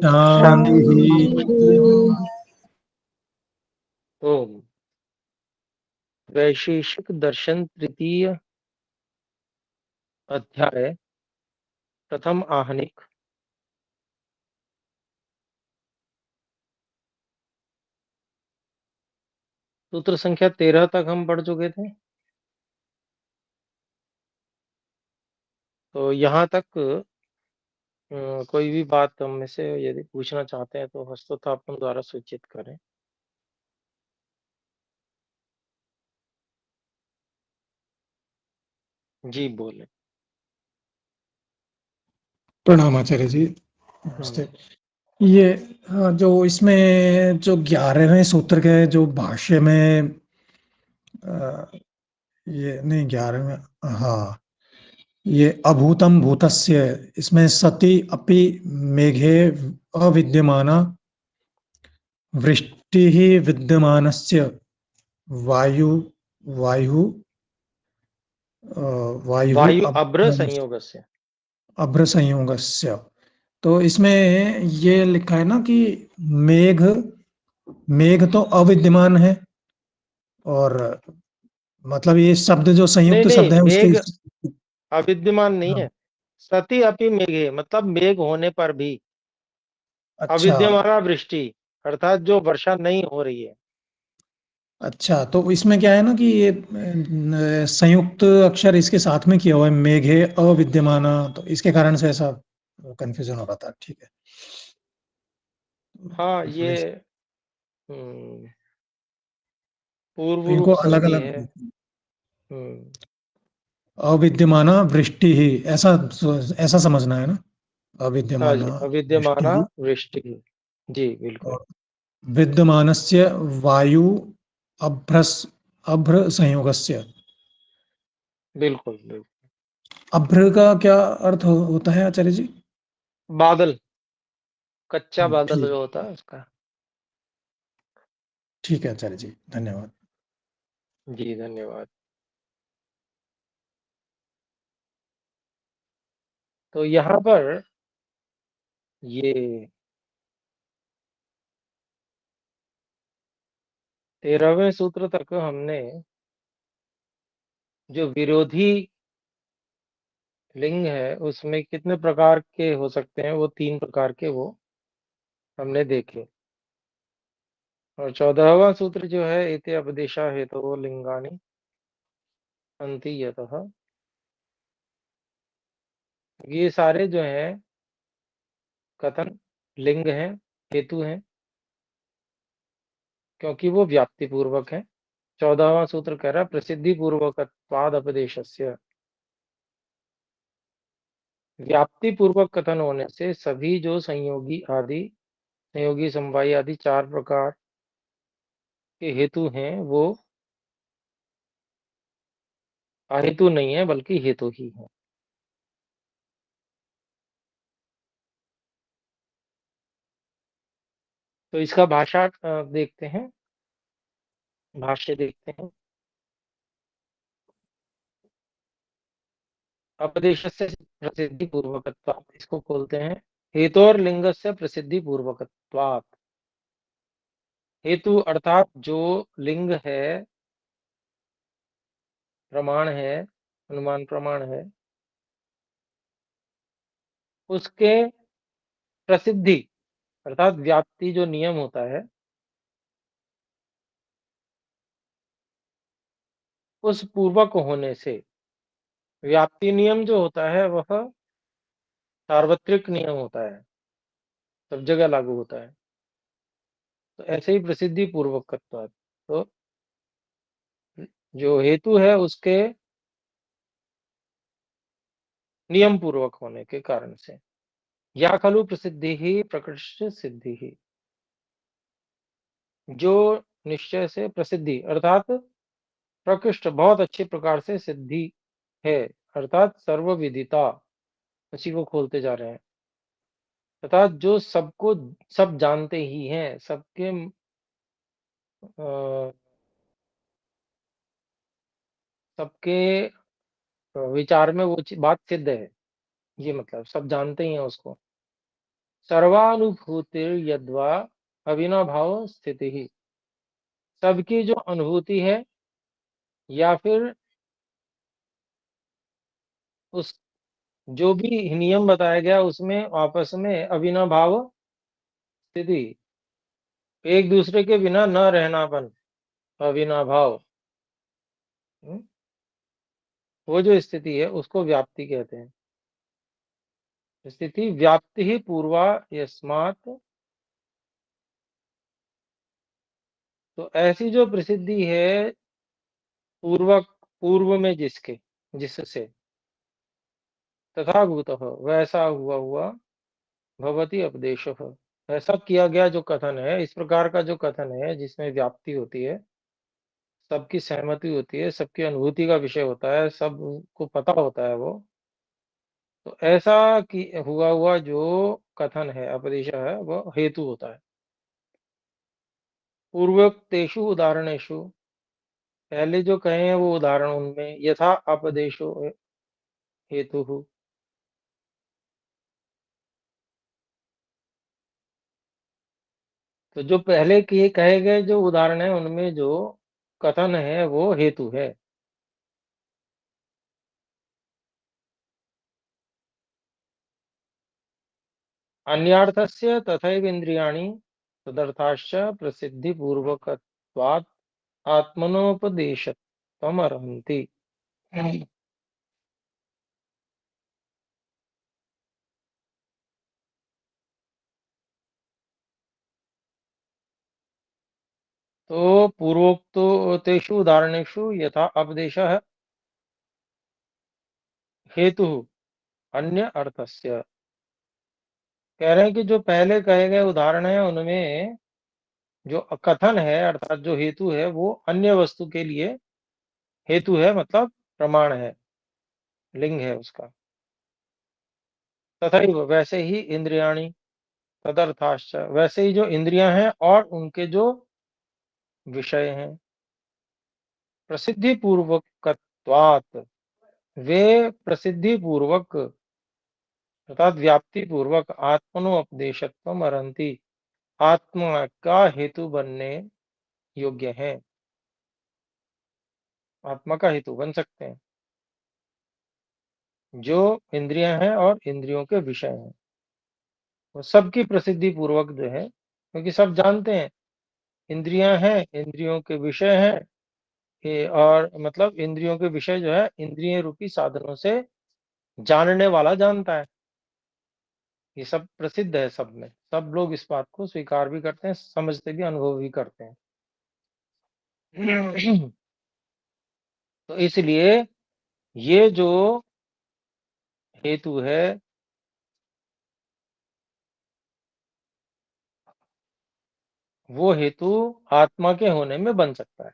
शांति। ओम। वैशेषिक दर्शन तृतीय अध्याय प्रथम आहनिक सूत्र संख्या 13 तक हम पढ़ चुके थे। तो यहाँ तक कोई भी बात हम में से यदि पूछना चाहते हैं तो हस्तोत्थापन द्वारा सूचित करें। जी बोले। प्रणाम आचार्य जी। नमस्ते। ये जो इसमें जो 11वें सूत्र के जो भाष्य में ये नहीं 11वें, हाँ, ये अभूतम भूतस्य, इसमें सति अपि मेघे अविद्यमाना वृष्टिः विद्यमानस्य वायु वायु वायु वायु अभ्र संयोगस्य। अभ्र संयोगस्य। तो इसमें ये लिखा है ना कि मेघ मेघ तो अविद्यमान है, और मतलब ये शब्द जो नहीं संयुक्त नहीं, शब्द है उसके। मेघ अविद्यमान नहीं हाँ, है। सति अपि मेघे मतलब मेघ होने पर भी अच्छा अविद्यमाना वृष्टि अर्थात जो वर्षा नहीं हो रही है। अच्छा, तो इसमें क्या है ना कि ये संयुक्त अक्षर इसके साथ में किया हुआ है, मेघे अविद्यमाना, तो इसके कारण से ऐसा कंफ्यूजन हो रहा था। ठीक है। हाँ ये वैसे पूर्व तो रूप इनको से अलग भी अलग, है। हम्म अविद्यमाना वृष्टि ही, ऐसा ऐसा समझना है ना, हाँ जी, अविद्यमाना वृष्टि अविद्यमाना ही, वृष्टि। जी बिल्कुल। और विद्यमानस्य वायु अभ्रस अभ्र संयोगस्य। बिल्कुल बिल्कुल। अभ्र का क्या अर्थ होता है आचार्य जी? बादल, कच्चा बादल ठीक, जो होता है उसका। ठीक है आचार्य जी, धन्यवाद। जी धन्यवाद। तो यहाँ पर ये 13वें सूत्र तक हमने जो विरोधी लिंग है उसमें कितने प्रकार के हो सकते हैं, वो 3 प्रकार के वो हमने देखे। और 14वां सूत्र जो है इति अपदेशा हेतु लिंगानि अंति यतः, ये सारे जो हैं कथन लिंग हैं, हेतु हैं, क्योंकि वो व्याप्ति पूर्वक है। 14वां सूत्र कह रहा है प्रसिद्धि पूर्वकत्वाद अपदेशस्य, व्याप्ति पूर्वक कथन होने से सभी जो संयोगी आदि, संयोगी समवायी आदि 4 प्रकार के हेतु हैं वो अहेतु नहीं है बल्कि हेतु ही है। तो इसका भाषा देखते हैं, भाष्य देखते हैं। अपदेशस्य प्रसिद्धि पूर्वकत्वात्, इसको खोलते हैं। हेतु और लिंगस्य प्रसिद्धि पूर्वकत्वात्, हेतु अर्थात जो लिंग है, प्रमाण है, अनुमान प्रमाण है, उसके प्रसिद्धि अर्थात व्याप्ति जो नियम होता है उस पूर्वक होने से, व्याप्ति नियम जो होता है वह सार्वत्रिक नियम होता है, सब जगह लागू होता है। तो ऐसे ही प्रसिद्धि पूर्वकत्वात्, तो जो हेतु है उसके नियम पूर्वक होने के कारण से, या खलु प्रसिद्धि ही प्रकृष्ट सिद्धि ही, जो निश्चय से प्रसिद्धि अर्थात प्रकृष्ट बहुत अच्छे प्रकार से सिद्धि है, अर्थात सर्वविदिता, उसी को खोलते जा रहे हैं। अर्थात जो सबको सब जानते ही हैं, सबके सबके विचार में वो बात सिद्ध है, ये मतलब सब जानते ही हैं उसको। सर्वानुभूतिर्यद्वा अविनाभाव स्थिति, सबकी जो अनुभूति है या फिर उस जो भी नियम बताया गया उसमें आपस में अविनाभाव स्थिति, एक दूसरे के बिना न रहनापन, अविनाभाव, वो जो स्थिति है उसको व्याप्ति कहते हैं। स्थिति व्याप्ति ही पूर्वा यस्मात्, तो ऐसी जो प्रसिद्धि है पूर्वक, पूर्व में जिसके, जिससे, तथाभूतः वैसा हुआ हुआ, भवति उपदेशः ऐसा किया गया जो कथन है, इस प्रकार का जो कथन है जिसमें व्याप्ति होती है, सबकी सहमति होती है, सबकी अनुभूति का विषय होता है, सबको पता होता है वो, तो ऐसा कि हुआ हुआ जो कथन है, उपदेश है, वो हेतु होता है। पूर्वोक्तेषु उदाहरणेषु, पहले जो कहे हैं वो उदाहरण उनमें, यथा अपदेशो हेतु, तो जो पहले किए कहे गए जो उदाहरण है उनमें जो कथन है वो हेतु है। अन्यार्थस्य तथैव इंद्रियाणि तदर्थाश्च प्रसिद्धिपूर्वकत्वात् आत्मनोपदेशत्वमर्हन्ति। तो पूर्वोक्तेषु उदाहरणेषु यथा उपदेशः हेतु अन्य अर्थस्य, कह रहे हैं कि जो पहले कहे गए उदाहरण है उनमें जो कथन है अर्थात जो हेतु है वो अन्य वस्तु के लिए हेतु है, मतलब प्रमाण है, लिंग है उसका। तथा वैसे ही इंद्रियाणी तदर्थाश्च, वैसे ही जो इंद्रियां हैं और उनके जो विषय हैं, प्रसिद्धि पूर्वकत्वात्, वे प्रसिद्धि पूर्वक अर्थात व्याप्ति पूर्वक आत्मनोपदेशत्वम अर्हन्ति, आत्मा का हेतु बनने योग्य है, आत्मा का हेतु बन सकते हैं जो इंद्रियां हैं और इंद्रियों के विषय हैं, वो सबकी प्रसिद्धि पूर्वक जो है, क्योंकि सब जानते हैं इंद्रियां हैं, इंद्रियों के विषय हैं, और मतलब इंद्रियों के विषय जो है इंद्रिय रूपी साधनों से जानने वाला जानता है, ये सब प्रसिद्ध है, सब में सब लोग इस बात को स्वीकार भी करते हैं, समझते भी, अनुभव भी करते हैं। तो इसलिए ये जो हेतु है वो हेतु आत्मा के होने में बन सकता है।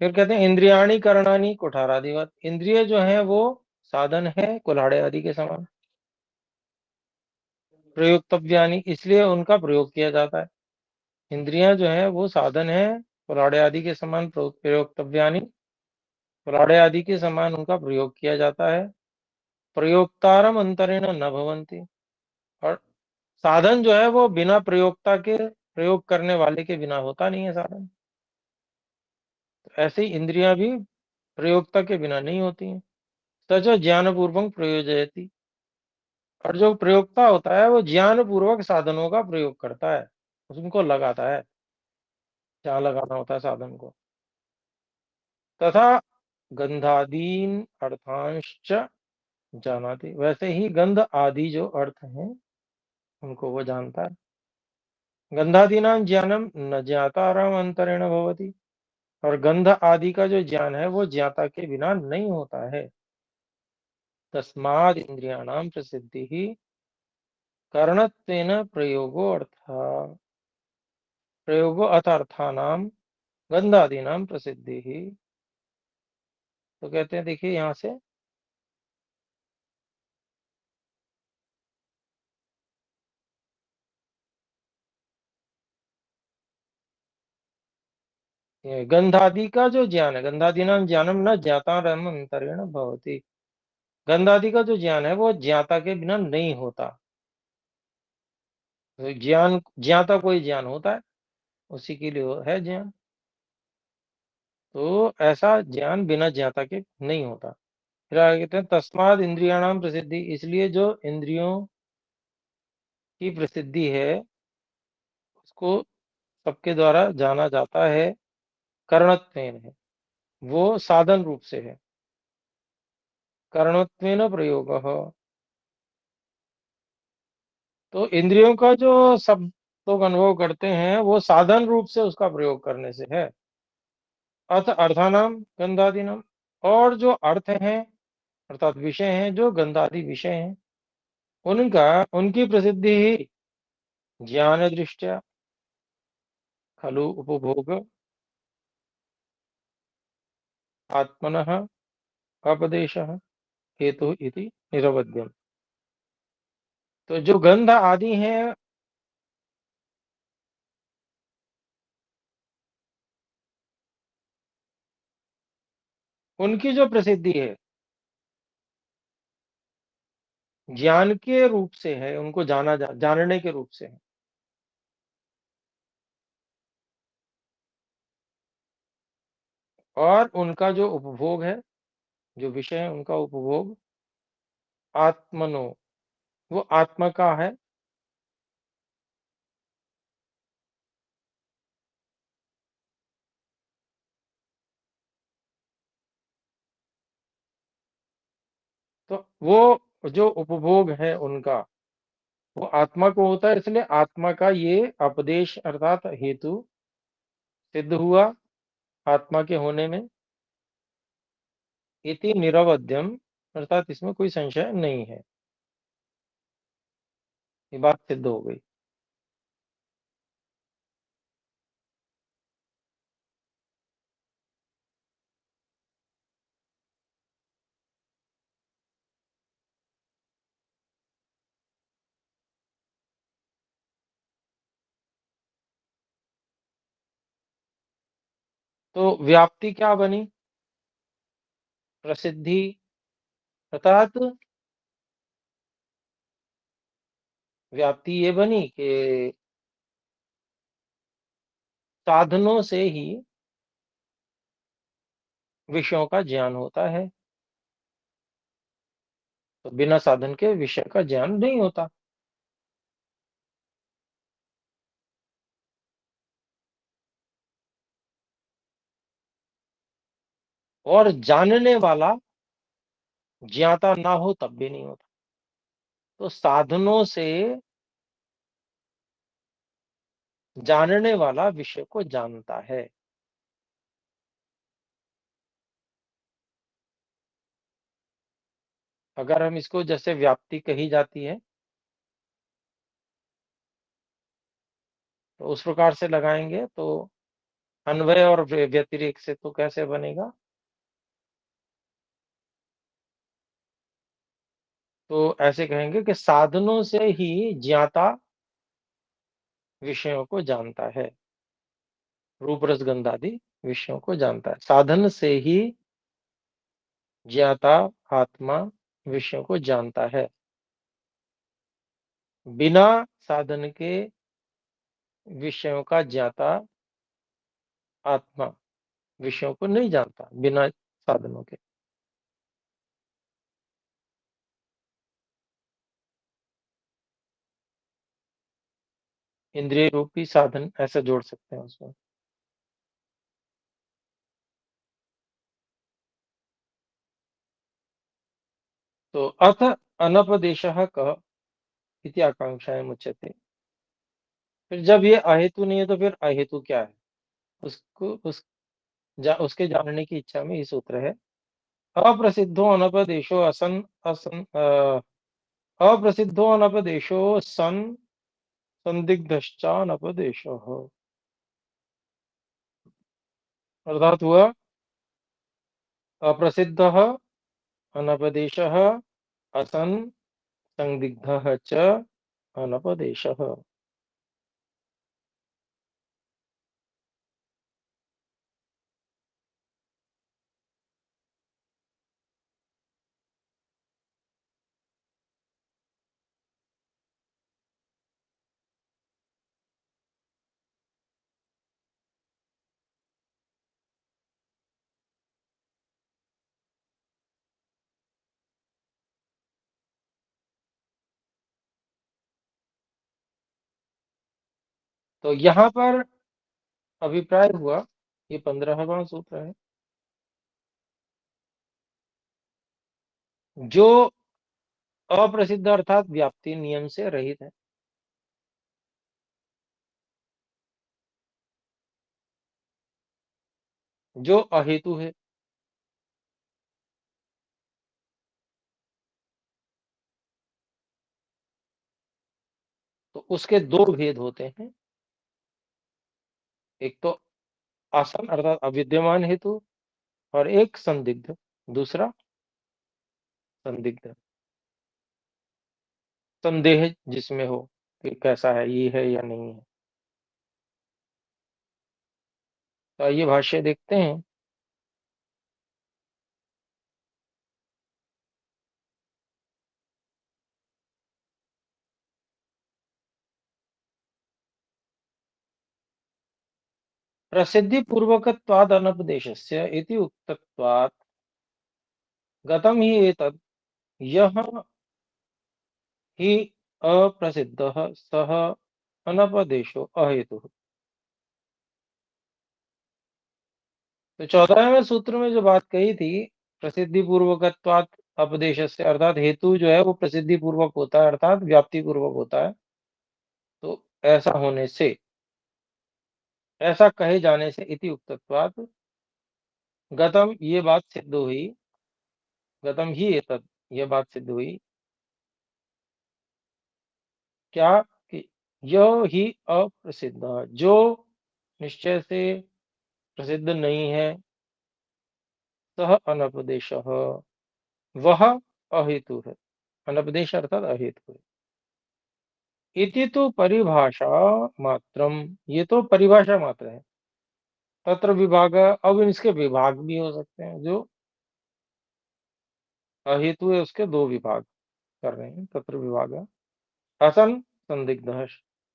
फिर कहते हैं इंद्रियाणी करणानी कुठारादिवत, इंद्रिय जो है वो साधन है कुल्हाड़े आदि के समान, प्रयोक्तव्यानि इसलिए उनका प्रयोग किया जाता है। इंद्रियां जो है वो साधन है कुल्हाड़े आदि के समान, प्रयोक्तव्यानि कुल्हाड़े आदि के समान उनका प्रयोग किया जाता है। प्रयोक्तारम अंतरेण न भवन्ति, और साधन जो है वो बिना प्रयोक्ता के, प्रयोग करने वाले के बिना होता नहीं है साधन, तो ऐसे ही इंद्रियां भी प्रयोक्ता के बिना नहीं होती हैं। सच ज्ञान पूर्वक प्रयोजयति, और जो प्रयोक्ता होता है वो ज्ञान पूर्वक साधनों का प्रयोग करता है, उनको लगाता है जहाँ लगाना होता है साधन को। तथा गंधादीन अर्थांश्च जानाति, वैसे ही गंध आदि जो अर्थ हैं उनको वो जानता है। गंधादीनां ज्ञानम न ज्ञातारम अंतरेण भवति, और गंध आदि का जो ज्ञान है वो ज्ञाता के बिना नहीं होता है। तस्माद् इंद्रियाणाम प्रसिद्धि ही करणत्वेन प्रयोगो अर्थानाम गंधादीनाम प्रसिद्धि ही, तो कहते हैं देखिए यहाँ से गंधादि का जो ज्ञान है, गंधादीनाम ज्ञानम न ज्ञातारम अंतरेण भवति, गंधादि का जो ज्ञान है वो ज्ञाता के बिना नहीं होता। तो ज्ञान, ज्ञाता कोई ज्ञान होता है, उसी के लिए है ज्ञान। तो ऐसा ज्ञान बिना ज्ञाता के नहीं होता। फिर आगे कहते हैं तस्माद इंद्रियाणाम प्रसिद्धि, इसलिए जो इंद्रियों की प्रसिद्धि है उसको सबके द्वारा जाना जाता है, कर्णत्वेन है, वो साधन रूप से है। कर्णत्वेन प्रयोग, तो इंद्रियों का जो सब लोग अनुभव करते हैं वो साधन रूप से उसका प्रयोग करने से है। अर्थ अर्थानाम गंधादीनाम, और जो अर्थ हैं अर्थात विषय हैं, जो गंधादि विषय हैं, उनका उनकी प्रसिद्धि ही ज्ञान दृष्टिया खलु उपभोग आत्मनः अपदेशः हेतु इति निरवध्यम। तो जो गंध आदि हैं, उनकी जो प्रसिद्धि है ज्ञान के रूप से है, उनको जानने के रूप से है। और उनका जो उपभोग है, जो विषय है उनका उपभोग आत्मनो, वो आत्मा का है। तो वो जो उपभोग है उनका, वो आत्मा को होता है, इसलिए आत्मा का ये उपदेश अर्थात हेतु सिद्ध हुआ आत्मा के होने में। इति निरवध्यम, अर्थात इसमें कोई संशय नहीं है, ये बात सिद्ध हो गई। तो व्याप्ति क्या बनी? प्रसिद्धि, अर्थात व्याप्ति ये बनी कि साधनों से ही विषयों का ज्ञान होता है, तो बिना साधन के विषय का ज्ञान नहीं होता। और जानने वाला ज्ञाता ना हो तब भी नहीं होता। तो साधनों से जानने वाला विषय को जानता है। अगर हम इसको जैसे व्याप्ति कही जाती है तो उस प्रकार से लगाएंगे तो अन्वय और व्यतिरेक से तो कैसे बनेगा? तो ऐसे कहेंगे कि साधनों से ही ज्ञाता विषयों को जानता है, रूप रस गंध आदि विषयों को जानता है। साधन से ही ज्ञाता आत्मा विषयों को जानता है, बिना साधन के विषयों का ज्ञाता आत्मा विषयों को नहीं जानता, बिना साधनों के। इंद्रिय रूपी साधन ऐसे जोड़ सकते हैं उसमें। तो अथ अनपदेशः कः इति आकांक्षाएं मुच्यते। फिर जब ये अहेतु नहीं है तो फिर अहेतु क्या है, उसको उसके जानने की इच्छा में ये सूत्र है। अप्रसिद्धो अनपदेशो अप्रसिद्धो अनपदेशो सन संदिग्धश्चानपदेशः, अर्थात हुआ अप्रसिद्धः अनपदेशः असन संदिग्धः च अनपदेशः। तो यहाँ पर अभिप्राय हुआ, ये 15वां सूत्र है, जो अप्रसिद्ध अर्थात व्याप्ति नियम से रहित है। जो अहेतु है। तो उसके दो भेद होते हैं। एक तो आसन अर्थात अविद्यमान हेतु, और एक संदिग्ध, दूसरा संदिग्ध, संदेह जिसमें हो कि कैसा है, ये है या नहीं है। तो आइए भाष्य देखते हैं। प्रसिद्धि पूर्वकत्वाद अनपदेशस्य इति उक्तत्वात् गतम ही एतद् यह हि अप्रसिद्धः सः अनपदेशो अहेतुः। तो 14वें सूत्र में जो बात कही थी, प्रसिद्धि पूर्वकत्वात् अपदेशस्य अर्थात हेतु जो है वो प्रसिद्धि पूर्वक होता है अर्थात व्याप्ति पूर्वक होता है। तो ऐसा होने से, ऐसा कहे जाने से इति उक्तत्वात् गतम ये बात सिद्ध हुई, गतम ही एतद् ये बात सिद्ध हुई क्या कि यह ही अप्रसिद्ध जो निश्चय से प्रसिद्ध नहीं है, सह अनपदेशः वह अहेतु है। अनपदेश अर्थात अहेतु है। इति तो परिभाषा मात्रम, ये तो परिभाषा मात्र है। तत्र विभाग, अब इसके विभाग भी हो सकते हैं। जो अहेतु है उसके दो विभाग कर रहे हैं। तत्र विभाग असन संदिग्ध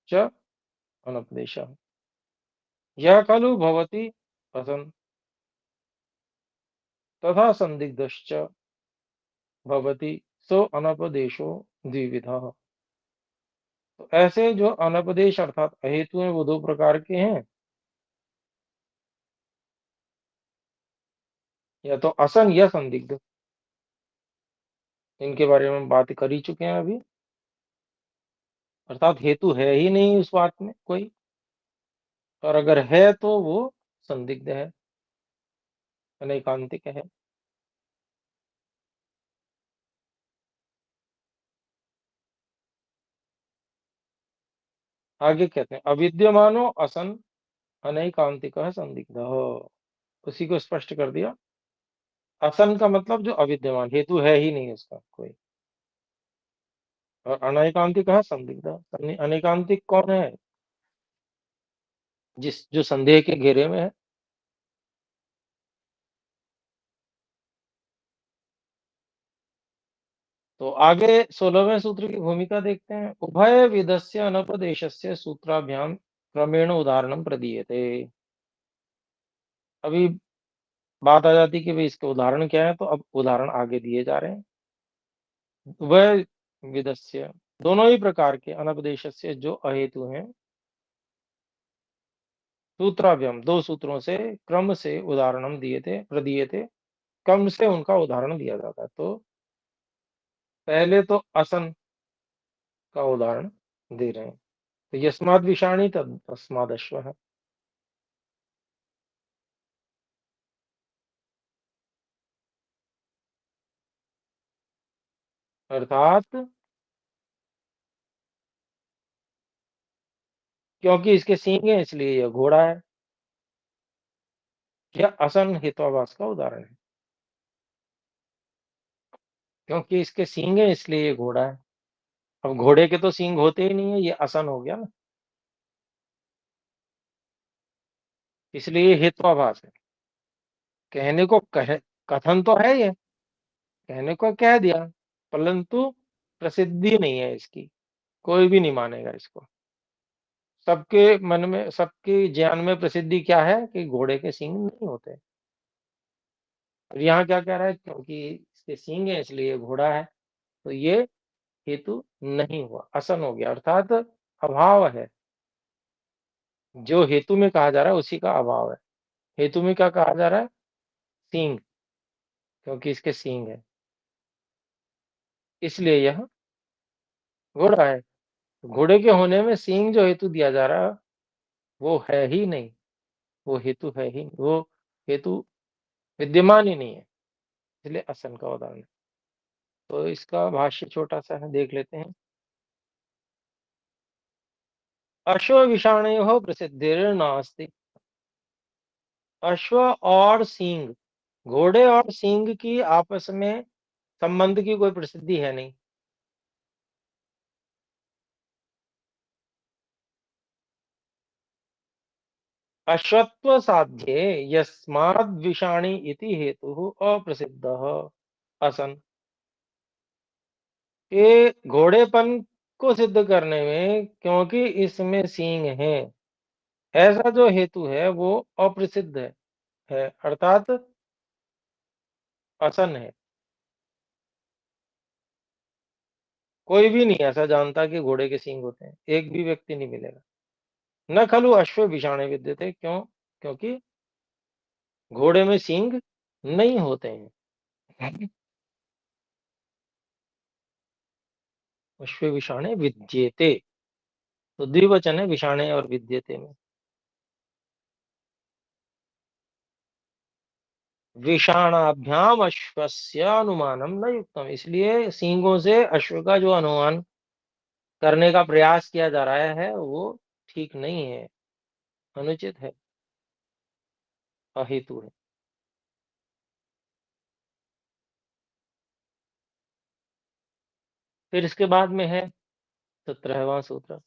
च अनपदेश, यह खलु भवति असन तथा संदिग्धश्च भवति सो अनपदेशो द्विविधः। तो ऐसे जो अनपदेश अर्थात अहेतु हैं वो दो प्रकार के हैं, या तो असन या संदिग्ध। इनके बारे में हम बात कर ही चुके हैं अभी। अर्थात हेतु है ही नहीं उस बात में कोई, और अगर है तो वो संदिग्ध है, अनैकांतिक है। आगे कहते हैं अविद्यमानो असन अनैकांतिक संदिग्ध, उसी को स्पष्ट कर दिया। असन का मतलब जो अविद्यमान, हेतु है ही नहीं उसका कोई, और अनैकांतिक संदिग्ध। अनैकांतिक कौन है? जो संदेह के घेरे में है। तो आगे 16वें सूत्र की भूमिका देखते हैं। उभय विधस्य अनपदेशस्य सूत्राभ्याम क्रमेण उदाहरणम प्रदीयते। अभी बात आ जाती कि भाई इसके उदाहरण क्या है, तो अब उदाहरण आगे दिए जा रहे हैं। उभय विधस्य, दोनों ही प्रकार के अनपदेशस्य जो अहेतु हैं, सूत्राभ्याम दो सूत्रों से क्रम से उदाहरणम दिए थे प्रदीय थे, क्रम से उनका उदाहरण दिया जाता है। तो पहले तो असन का उदाहरण दे रहे हैं। तो यस्माद् विषाणी तद तस्माद् अश्वः, अर्थात क्योंकि इसके सींग है इसलिए यह घोड़ा है। यह असन हितवाभास का उदाहरण है। क्योंकि इसके सींग है इसलिए ये घोड़ा है। अब घोड़े के तो सींग होते ही नहीं है, ये असन हो गया ना, इसलिए ये हितवाभास है। कहने को कथन तो है ये, कहने को कह दिया, परंतु प्रसिद्धि नहीं है इसकी, कोई भी नहीं मानेगा इसको। सबके मन में, सबके ज्ञान में प्रसिद्धि क्या है कि घोड़े के सींग नहीं होते। और यहाँ क्या कह रहा है, क्योंकि इसके सींग है इसलिए ये घोड़ा है। तो ये हेतु नहीं हुआ, असन हो गया, अर्थात अभाव है। जो हेतु में कहा जा रहा है उसी का अभाव है। हेतु में क्या कहा जा रहा है? सींग, क्योंकि इसके सींग है, इसलिए यह घोड़ा है। घोड़े के होने में सींग जो हेतु दिया जा रहा है, वो है ही नहीं, वो हेतु है ही नहीं, वो हेतु विद्यमान ही नहीं है, इसलिए असन का उदाहरण है। तो इसका भाष्य छोटा-सा है, देख लेते हैं। अश्व-विषाणयोः प्रसिद्धिर्नास्ति। अश्व और सींग, घोड़े और सींग की आपस में संबंध की कोई प्रसिद्धि है नहीं। अश्वत्व साध्ये यस्माद् विषाणी इति हेतुः अप्रसिद्धः असन। ये घोड़ेपन को सिद्ध करने में क्योंकि इसमें सींग है, ऐसा जो हेतु है वो अप्रसिद्ध है, अर्थात असन है। कोई भी नहीं ऐसा जानता कि घोड़े के सींग होते हैं, एक भी व्यक्ति नहीं मिलेगा। न खलु अश्व विषाणे विद्यते, क्यों? क्योंकि घोड़े में सींग नहीं होते हैं। अश्व विषाणे विद्येते, तो द्विवचन है विषाणे और विद्यते में। विषाणाभ्याम अश्वस्य अनुमानम न युक्तम, इसलिए सींगों से अश्व का जो अनुमान करने का प्रयास किया जा रहा है वो ठीक नहीं है, अनुचित है, अहेतु है। फिर इसके बाद में है 17वां सूत्र,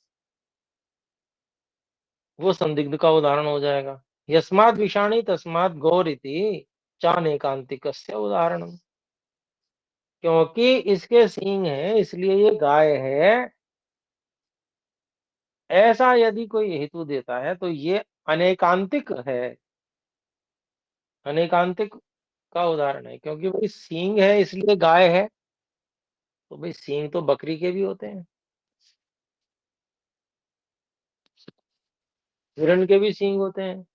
वो संदिग्ध का उदाहरण हो जाएगा। यस्माद् विषाणी तस्माद् गौर इति चानेकांतिकस्य उदाहरणम्, क्योंकि इसके सींग हैं इसलिए ये गाय है, ऐसा यदि कोई हेतु देता है तो ये अनेकांतिक है, अनेकांतिक का उदाहरण है। क्योंकि भाई सींग है इसलिए गाय है, तो भाई सींग तो बकरी के भी होते हैं, हिरण के भी सींग होते हैं।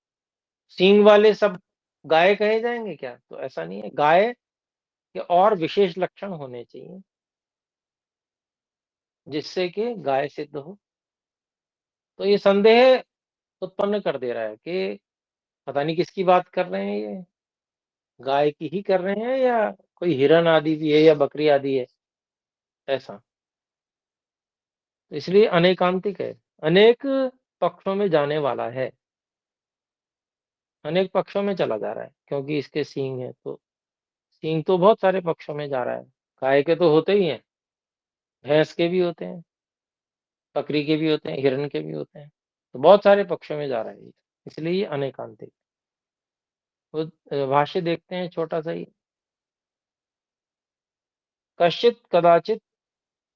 सींग वाले सब गाय कहे जाएंगे क्या? तो ऐसा नहीं है, गाय के और विशेष लक्षण होने चाहिए जिससे कि गाय सिद्ध हो। तो ये संदेह उत्पन्न कर दे रहा है कि पता नहीं किसकी बात कर रहे हैं ये, गाय की ही कर रहे हैं या कोई हिरन आदि भी है या बकरी आदि है, ऐसा। इसलिए अनेकांतिक है, अनेक पक्षों में जाने वाला है, अनेक पक्षों में चला जा रहा है, क्योंकि इसके सींग है तो सींग तो बहुत सारे पक्षों में जा रहा है। गाय के तो होते ही हैं, भैंस के भी होते हैं, बकरी के भी होते हैं, हिरण के भी होते हैं, तो बहुत सारे पक्षों में जा रहा है ये, इसलिए ये अनेकांतिक। तो भाष्य देखते हैं छोटा सा ही। कश्चित् कदाचित्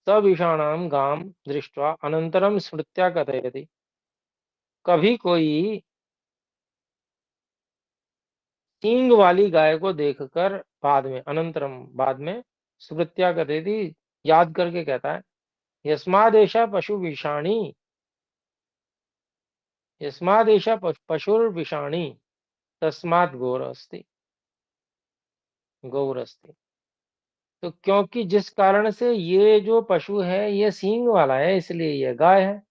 सविषाणां गां दृष्ट्वा अनन्तरं स्मृत्या कथयति, कभी कोई सींग वाली गाय को देखकर बाद में, अनंतरम बाद में, स्मृत्या कथयति याद करके कहता है, यस्मादेशा पशु विषाणी, यस्मादेशा पशुर्विषाणी तस्मात् गौरस्ति, गौरस्ति। तो क्योंकि जिस कारण से ये जो पशु है ये सींग वाला है इसलिए ये गाय है।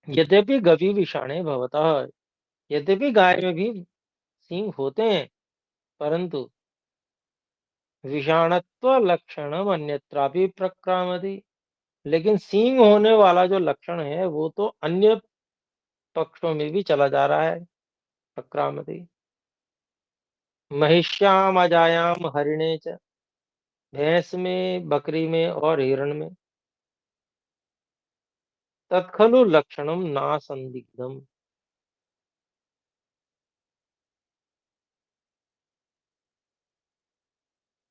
यद्यपि गवी विषाणे भवतः, यद्यपि गाय में भी सींग होते हैं, परंतु विषाणत्व लक्षणम अन्यत्रापि प्रक्रामति, लेकिन सींग होने वाला जो लक्षण है वो तो अन्य पक्षों में भी चला जा रहा है, प्रक्रामति। महिष्याम अजायाम हरिणे च, भैंस में, बकरी में और हिरण में। तत्खलु लक्षणम ना संदिग्धम,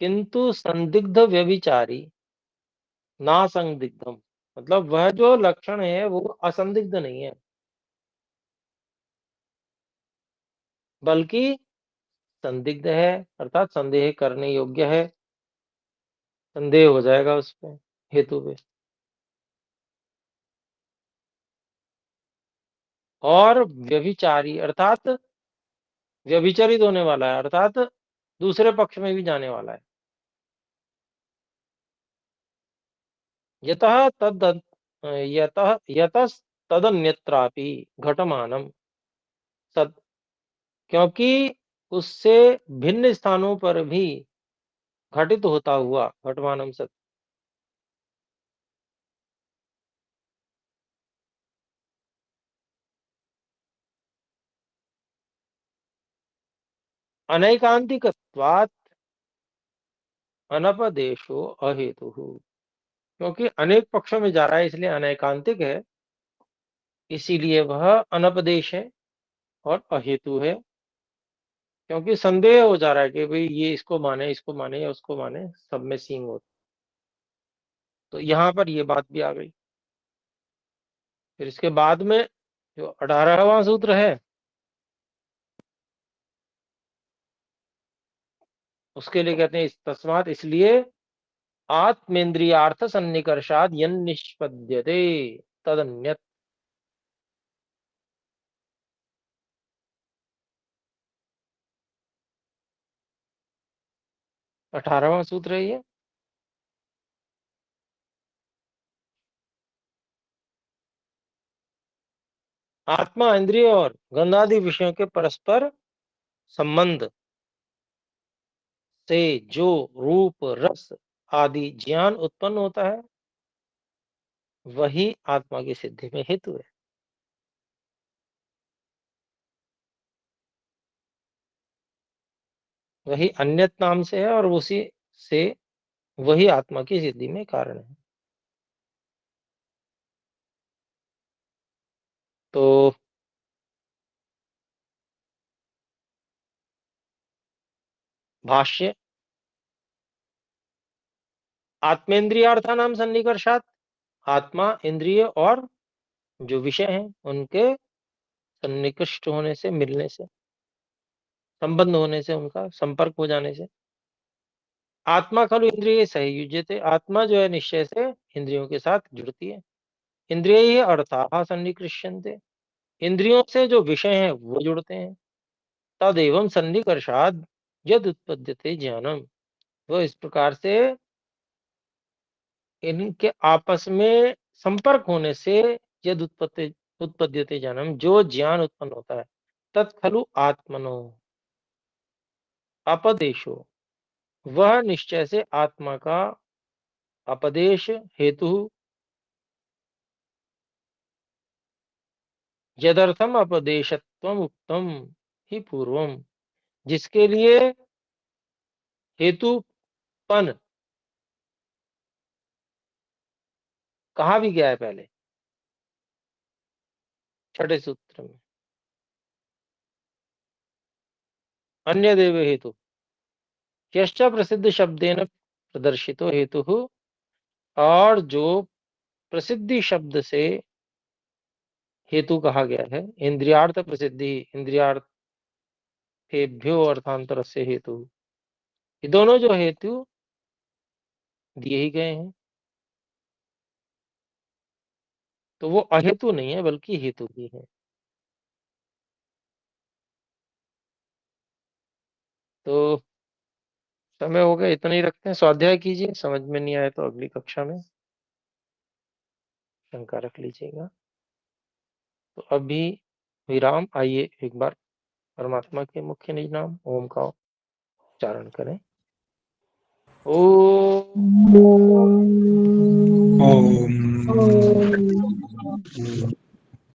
किंतु संदिग्ध व्यभिचारी ना संदिग्धम, मतलब वह जो लक्षण है वो असंदिग्ध नहीं है, बल्कि संदिग्ध है, अर्थात संदेह करने योग्य है, संदेह हो जाएगा उस पे, हेतु पे। और व्यभिचारी अर्थात व्यभिचरित होने वाला है, अर्थात दूसरे पक्ष में भी जाने वाला है। यतः तद यतस्तदन्यत्रापि घटमानम सत, क्योंकि उससे भिन्न स्थानों पर भी घटित होता हुआ घटमानम सत। अनैकांतिकत्वात् अनपदेशो अहेतु, क्योंकि अनेक पक्षों में जा रहा है इसलिए अनैकांतिक है, इसीलिए वह अनपदेश है और अहेतु है, क्योंकि संदेह हो जा रहा है कि भाई ये इसको माने या उसको माने, सब में सींग हो। तो यहां पर ये बात भी आ गई। फिर इसके बाद में जो 18वां सूत्र है उसके लिए कहते हैं तस्मात्, इसलिए आत्मेन्द्रियार्थ सन्निकर्षाद यन निष्पद्यते तदन्यत्। 18वां सूत्र है ये। आत्मा इंद्रिय और गंधादि विषयों के परस्पर संबंध से जो रूप रस आदि ज्ञान उत्पन्न होता है वही आत्मा की सिद्धि में हेतु है। वही अन्यत नाम से है और उसी से वही आत्मा की सिद्धि में कारण है। तो भाष्य, आत्मेन्द्रियार्था नाम सन्निकर्षात, आत्मा इंद्रिय और जो विषय हैं उनके सन्निकृष्ट होने से, मिलने से, संबंध होने से, उनका संपर्क हो जाने से। आत्मा खलु इंद्रिय सहयुज्यते, आत्मा जो है निश्चय से इंद्रियों के साथ जुड़ती है। इंद्रिय ही अर्थाः सन्निकृष्यन्ते, इंद्रियों से जो विषय हैं वो जुड़ते हैं। तदेवं सन्निकर्षाद यद उत्पद्यते ज्ञानम, वो इस प्रकार से इनके आपस में संपर्क होने से यद उत्पद्यते ज्ञानम, जो ज्ञान उत्पन्न होता है, तत्खलु आत्मनो अपदेशो, वह निश्चय से आत्मा का अपदेश हेतु, यदर्थम अपदेशत्वम उक्तम ही पूर्वम, जिसके लिए हेतुपन कहा भी गया है पहले 6ठे सूत्र में। अन्य देव हेतु यश्च प्रसिद्ध शब्देन प्रदर्शितो हेतु, और जो प्रसिद्धि शब्द से हेतु कहा गया है, इंद्रियार्थ प्रसिद्धि, इंद्रियार्थेभ्यो अर्थांतर से हेतु, ये दोनों जो हेतु दिए ही गए हैं, तो वो अहेतु नहीं है बल्कि हेतु ही है। तो समय हो गया, इतना ही रखते हैं। स्वाध्याय कीजिए, समझ में नहीं आए तो अगली कक्षा में शंका रख लीजिएगा। तो अभी विराम। आइए एक बार परमात्मा के मुख्य निज नाम ओम का उच्चारण करें। ओम। ओम।